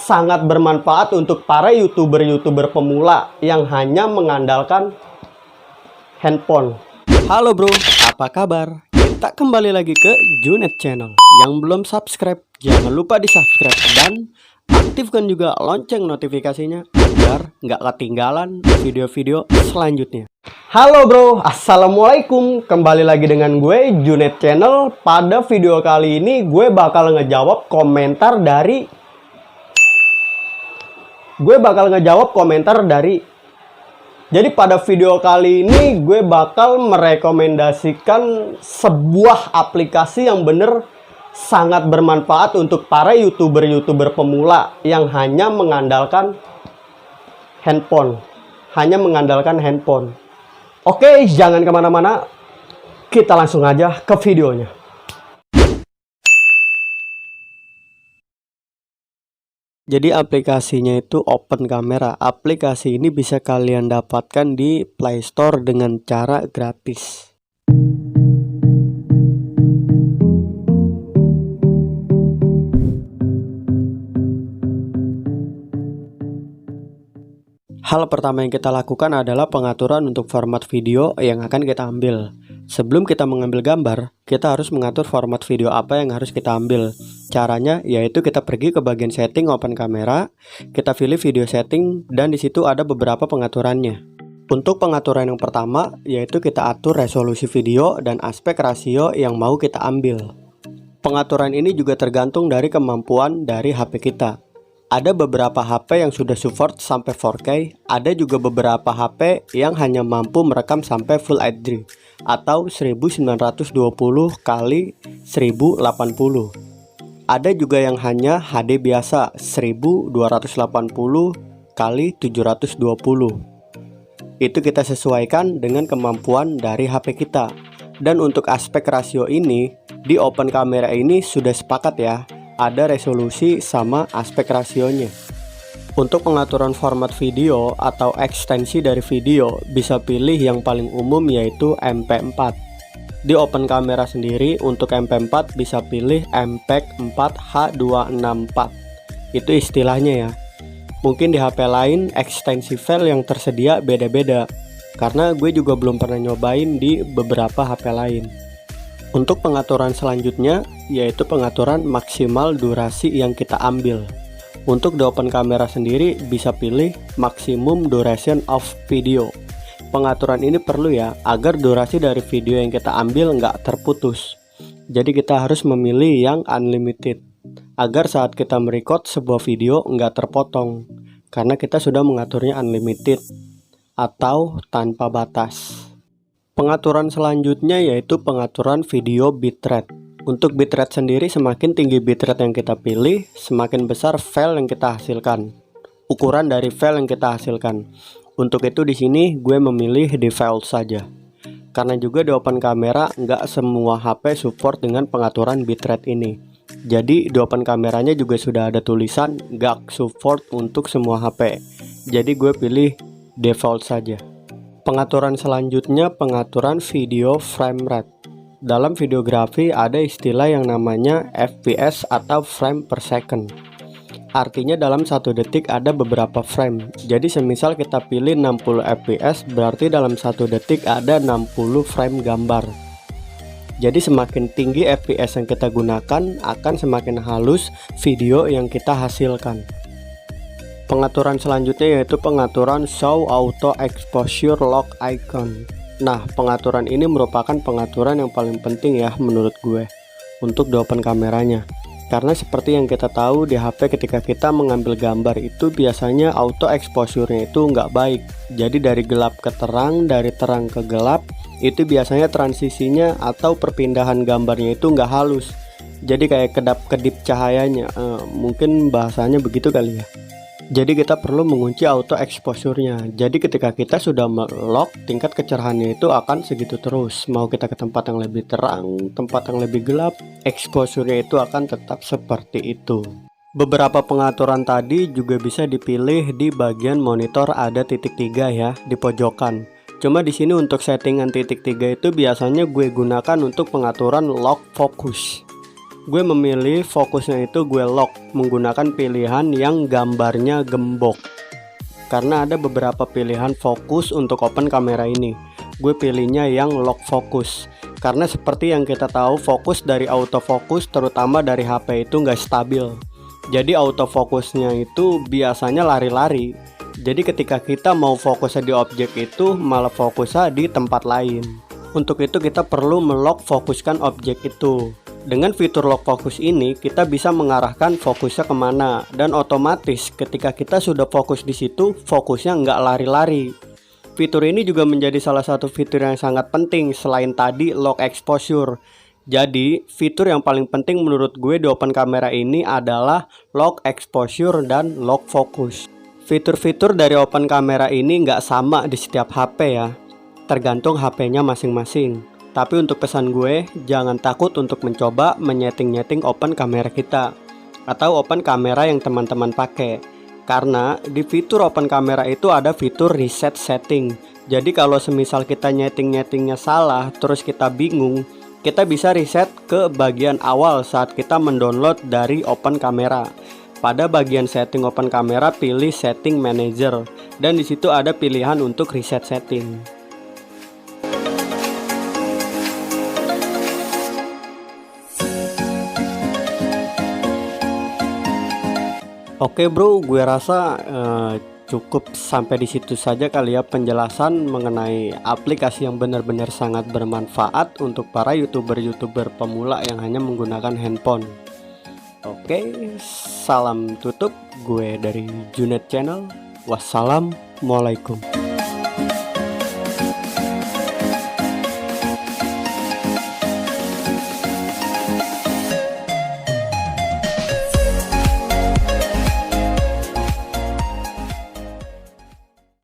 sangat bermanfaat untuk para YouTuber pemula yang hanya mengandalkan handphone. Halo bro, apa kabar? Kita kembali lagi ke Junet Channel. Yang belum subscribe, jangan lupa di subscribe dan aktifkan juga lonceng notifikasinya agar nggak ketinggalan video-video selanjutnya. Halo bro, assalamualaikum. Kembali lagi dengan gue Junet Channel. Pada video kali ini gue bakal ngejawab komentar dari Jadi pada video kali ini gue bakal merekomendasikan sebuah aplikasi yang bener sangat bermanfaat untuk para YouTuber pemula yang hanya mengandalkan handphone. Oke, jangan kemana-mana, kita langsung aja ke videonya. Jadi aplikasinya itu Open Camera. Aplikasi ini bisa kalian dapatkan di Play Store dengan cara gratis. Hal pertama yang kita lakukan adalah pengaturan untuk format video yang akan kita ambil. Sebelum kita mengambil gambar, kita harus mengatur format video apa yang harus kita ambil. Caranya yaitu kita pergi ke bagian setting Open Camera, kita pilih video setting, dan di situ ada beberapa pengaturannya. Untuk pengaturan yang pertama yaitu kita atur resolusi video dan aspek rasio yang mau kita ambil. Pengaturan ini juga tergantung dari kemampuan dari HP kita. Ada beberapa HP yang sudah support sampai 4K, ada juga beberapa HP yang hanya mampu merekam sampai Full HD atau 1920 x 1080. Ada juga yang hanya HD biasa 1280 x 720. Itu kita sesuaikan dengan kemampuan dari HP kita. Dan untuk aspek rasio ini, di Open Camera ini sudah sepakat ya, ada resolusi sama aspek rasionya. Untuk pengaturan format video atau ekstensi dari video, bisa pilih yang paling umum yaitu MP4. Di Open Camera sendiri untuk MP4 bisa pilih MPEG 4H264. Itu istilahnya ya. Mungkin di HP lain ekstensi file yang tersedia beda-beda, karena gue juga belum pernah nyobain di beberapa HP lain. Untuk pengaturan selanjutnya yaitu pengaturan maksimal durasi yang kita ambil. Untuk di Open Camera sendiri bisa pilih maximum duration of video. Pengaturan ini perlu ya agar durasi dari video yang kita ambil nggak terputus. Jadi kita harus memilih yang unlimited agar saat kita merecord sebuah video nggak terpotong, karena kita sudah mengaturnya unlimited atau tanpa batas. Pengaturan selanjutnya yaitu pengaturan video bitrate. Untuk bitrate sendiri, semakin tinggi bitrate yang kita pilih, semakin besar file yang kita hasilkan. Ukuran dari file yang kita hasilkan. Untuk itu di sini gue memilih default saja. Karena juga di Open Camera nggak semua HP support dengan pengaturan bitrate ini. Jadi di Open Cameranya juga sudah ada tulisan nggak support untuk semua HP. Jadi gue pilih default saja. Pengaturan selanjutnya pengaturan video frame rate. Dalam videografi ada istilah yang namanya FPS atau frame per second. Artinya dalam 1 detik ada beberapa frame. Jadi semisal kita pilih 60 fps, berarti dalam 1 detik ada 60 frame gambar. Jadi semakin tinggi FPS yang kita gunakan, akan semakin halus video yang kita hasilkan. Pengaturan selanjutnya yaitu pengaturan Show Auto Exposure Lock Icon. Nah, pengaturan ini merupakan pengaturan yang paling penting ya menurut gue untuk di Open Cameranya. Karena seperti yang kita tahu di HP ketika kita mengambil gambar itu biasanya auto exposure-nya itu nggak baik. Jadi dari gelap ke terang, dari terang ke gelap, itu biasanya transisinya atau perpindahan gambarnya itu nggak halus. Jadi kayak kedap-kedip cahayanya, mungkin bahasanya begitu kali ya. Jadi kita perlu mengunci auto exposure-nya. Jadi ketika kita sudah melock, tingkat kecerahannya itu akan segitu terus. Mau kita ke tempat yang lebih terang, tempat yang lebih gelap, exposure-nya itu akan tetap seperti itu. Beberapa pengaturan tadi juga bisa dipilih di bagian monitor, ada titik 3 ya di pojokan. Cuma di sini untuk settingan titik 3 itu biasanya gue gunakan untuk pengaturan lock focus. gue memilih fokusnya itu gue lock menggunakan pilihan yang gambarnya gembok. Karena ada beberapa pilihan fokus untuk open kamera ini. Gue pilihnya yang lock fokus. Karena seperti yang kita tahu, fokus dari autofocus terutama dari HP itu nggak stabil. Jadi autofocusnya itu biasanya lari-lari. Jadi ketika kita mau fokusnya di objek itu malah fokusnya di tempat lain. Untuk itu kita perlu melock fokuskan objek itu. Dengan fitur lock fokus ini kita bisa mengarahkan fokusnya kemana, dan otomatis ketika kita sudah fokus di situ fokusnya nggak lari-lari. Fitur ini juga menjadi salah satu fitur yang sangat penting selain tadi lock exposure. Jadi fitur yang paling penting menurut gue di open kamera ini adalah lock exposure dan lock focus. Fitur-fitur dari open kamera ini nggak sama di setiap HP ya, tergantung HP-nya masing-masing. Tapi untuk pesan gue, jangan takut untuk mencoba menyeting-nyeting open kamera kita atau open kamera yang teman-teman pakai. Karena di fitur open kamera itu ada fitur reset setting. Jadi kalau semisal kita nyeting-nyetingnya salah, terus kita bingung, kita bisa reset ke bagian awal saat kita mendownload dari open kamera. Pada bagian setting open kamera pilih setting manager, dan di situ ada pilihan untuk reset setting. Oke bro, gue rasa cukup sampai di situ saja kali ya penjelasan mengenai aplikasi yang benar-benar sangat bermanfaat untuk para youtuber pemula yang hanya menggunakan handphone. Oke, salam tutup, gue dari Junet Channel. Wassalamualaikum.